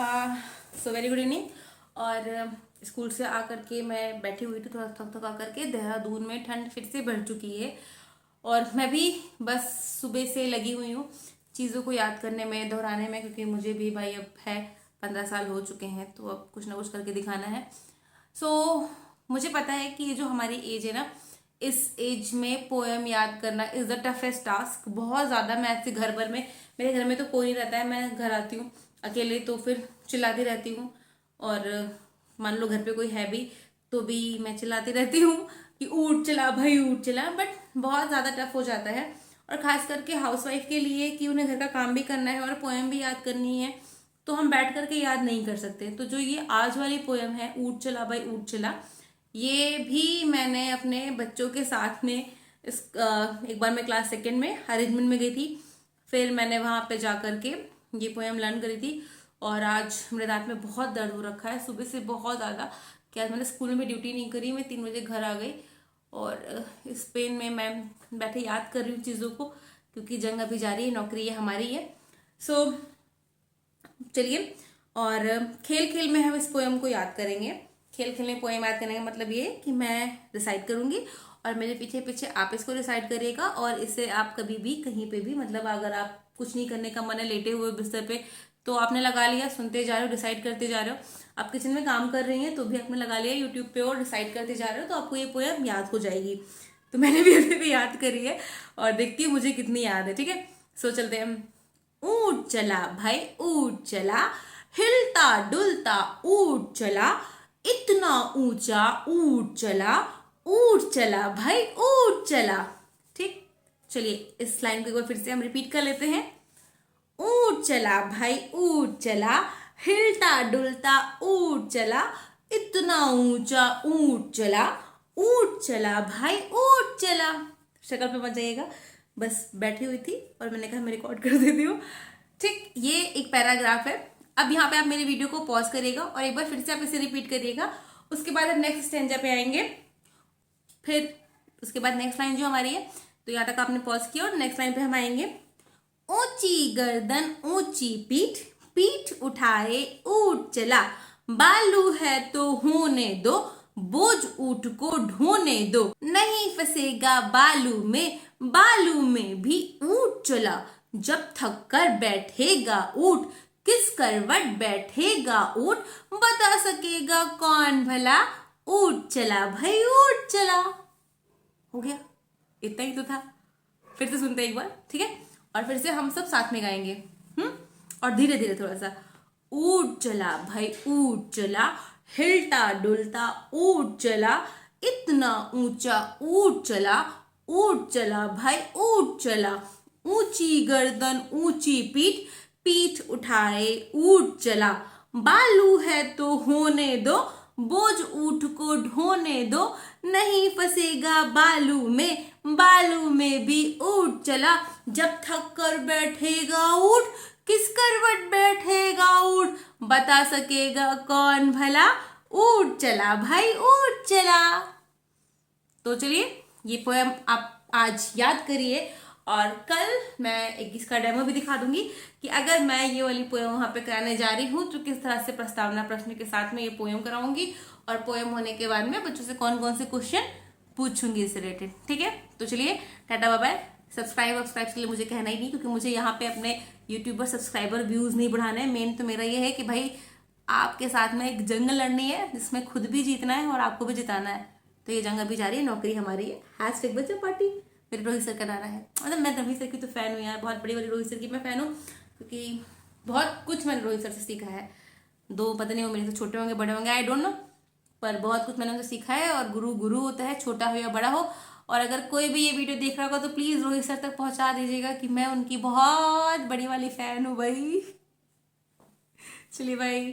So very good evening. और school से आकर के मैं बैठी हुई थी, थोड़ा थक थक आकर के। देहरादून में ठंड फिर से बढ़ चुकी है और मैं भी बस सुबह से लगी हुई हूँ चीज़ों को याद करने में, दोहराने में, क्योंकि मुझे भी भाई अब है 15 साल हो चुके हैं तो अब कुछ ना कुछ करके दिखाना है। मुझे पता है कि ये जो हमारी एज है ना, इस एज में पोएम याद करना इज़ द टफेस्ट टास्क। बहुत ज़्यादा। मैं ऐसे घर भर में, मेरे घर में तो कोई नहीं रहता है, मैं घर आती हूँ अकेले तो फिर चिल्लाती रहती हूँ। और मान लो घर पे कोई है भी तो भी मैं चिल्लाती रहती हूँ कि ऊठ चला भाई ऊठ चला। बट बहुत ज़्यादा टफ हो जाता है, और ख़ास करके हाउसवाइफ के लिए कि उन्हें घर का काम भी करना है और पोएम भी याद करनी है, तो हम बैठ करके याद नहीं कर सकते। तो जो ये आज वाली पोएम है, ऊठ चला भाई ऊठ चला, ये भी मैंने अपने बच्चों के साथ में एक बार मैं क्लास सेकेंड में अरेंजमेंट में गई थी, फिर मैंने वहाँ पे जा कर के ये पोएम लर्न करी थी। और आज मेरे दांत में बहुत दर्द हो रखा है सुबह से, बहुत ज़्यादा। कि आज मैंने स्कूल में भी ड्यूटी नहीं करी, मैं 3 बजे घर आ गई और इस पेन में मैं बैठे याद कर रही हूँ चीज़ों को, क्योंकि जंग अभी जारी है, नौकरी है हमारी है। चलिए, और खेल खेल में हम इस पोएम को याद करेंगे। खेल खेल में पोएम याद करने का मतलब ये कि मैं रिसाइट करूंगी और मेरे पीछे पीछे आप इसको रिसाइट करिएगा। और इसे आप कभी भी कहीं पे भी, मतलब अगर आप कुछ नहीं करने का मन है, लेटे हुए बिस्तर पे, तो आपने लगा लिया, सुनते जा रहे हो, रिसाइट करते जा रहे हो। आप किचन में काम कर रही हैं तो भी आपने लगा लिया यूट्यूब पे और रिसाइट करते जा रहे हो, तो आपको ये पोएम याद हो जाएगी। तो मैंने भी अभी भी याद करी है और देखती हूँ मुझे कितनी याद है। ठीक है, सो चलते हैं। ऊंट चला भाई ऊंट चला, हिलता डुलता ऊंट चला, इतना ऊंचा ऊंट चला, ऊंट चला भाई ऊंट चला। ठीक, चलिए इस लाइन को एक बार फिर से हम रिपीट कर लेते हैं। ऊंट चला भाई ऊंट चला, हिलता डुलता ऊंट चला, इतना ऊंचा ऊंट चला, ऊंट चला भाई ऊंट चला। शक्ल पे मत जाइएगा, बस बैठी हुई थी और मैंने कहा मैं रिकॉर्ड कर देती हूँ। ठीक, ये एक पैराग्राफ है। अब यहाँ पे आप मेरे वीडियो को पॉज करिएगा और एक बार फिर से आप इसे रिपीट करिएगा। उसके बाद हम नेक्स्ट स्टेंजा पे आएंगे। फिर उसके बाद नेक्स्ट लाइन जो हमारी है, तो यहाँ तक आपने पॉज किया और नेक्स्ट लाइन पे हम आएंगे। ऊंची गर्दन ऊंची पीठ, पीठ उठाए ऊंट चला, बालू है तो होने दो, बोझ ऊंट को ढोने दो, नहीं फंसेगा बालू में, बालू में भी ऊंट चला, जब थक कर बैठेगा ऊंट, किस करवट बैठेगा ऊंट, बता सकेगा कौन भला, ऊंट चला भाई ऊंट चला। हो गया, इतना ही तो था। फिर से सुनते एक बार, ठीक है, और फिर से हम सब साथ में गाएंगे। और धीरे धीरे थोड़ा सा। ऊंट चला भाई ऊंट चला, हिलता डुलता ऊंट चला, इतना ऊंचा ऊंट चला, ऊंट चला भाई ऊंट चला, ऊंची गर्दन ऊंची पीठ, पीठ उठाए ऊंट चला, बालू है तो होने दो, बोझ ऊंट को ढोने दो, नहीं फंसेगा बालू में, बालू में भी ऊंट चला, जब थक कर बैठेगा ऊंट, किस करवट बैठेगा ऊंट, बता सकेगा कौन भला, ऊंट चला भाई ऊंट चला। तो चलिए, ये पोएम आप आज याद करिए और कल मैं एक इसका डेमो भी दिखा दूंगी कि अगर मैं ये वाली पोएम वहां पे कराने जा रही हूँ तो किस तरह से प्रस्तावना प्रश्न के साथ में ये पोएम कराऊंगी, और पोएम होने के बाद में बच्चों से कौन कौन से क्वेश्चन पूछूंगी इससे रिलेटेड। ठीक है, तो चलिए टाटा बाय बाय। सब्सक्राइब के लिए मुझे कहना ही नहीं, क्योंकि मुझे यहाँ पे अपने यूट्यूबर सब्सक्राइबर व्यूज नहीं बढ़ाने हैं। मेन तो मेरा ये है कि भाई आपके साथ में एक जंग लड़नी है जिसमें खुद भी जीतना है और आपको भी जिताना है। तो ये जंग अभी जारी है, नौकरी हमारी है। हैशटैग बच्चा पार्टी मेरे रोहित सर का नारा है। मतलब मैं रोहित सर की तो फैन हूँ यार, बहुत बड़ी बड़ी रोहित सर की मैं फैन हूँ, क्योंकि बहुत कुछ मैंने रोहित सर से सीखा है। दो पता नहीं वो मेरे से छोटे होंगे बड़े होंगे, आई डोंट नो, पर बहुत कुछ मैंने उनसे सीखा है। और गुरु गुरु होता है, छोटा हो या बड़ा हो। और अगर कोई भी ये वीडियो देख रहा होगा तो प्लीज़ रोहित सर तक पहुंचा दीजिएगा कि मैं उनकी बहुत बड़ी वाली फैन हूँ भाई। चलिए भाई।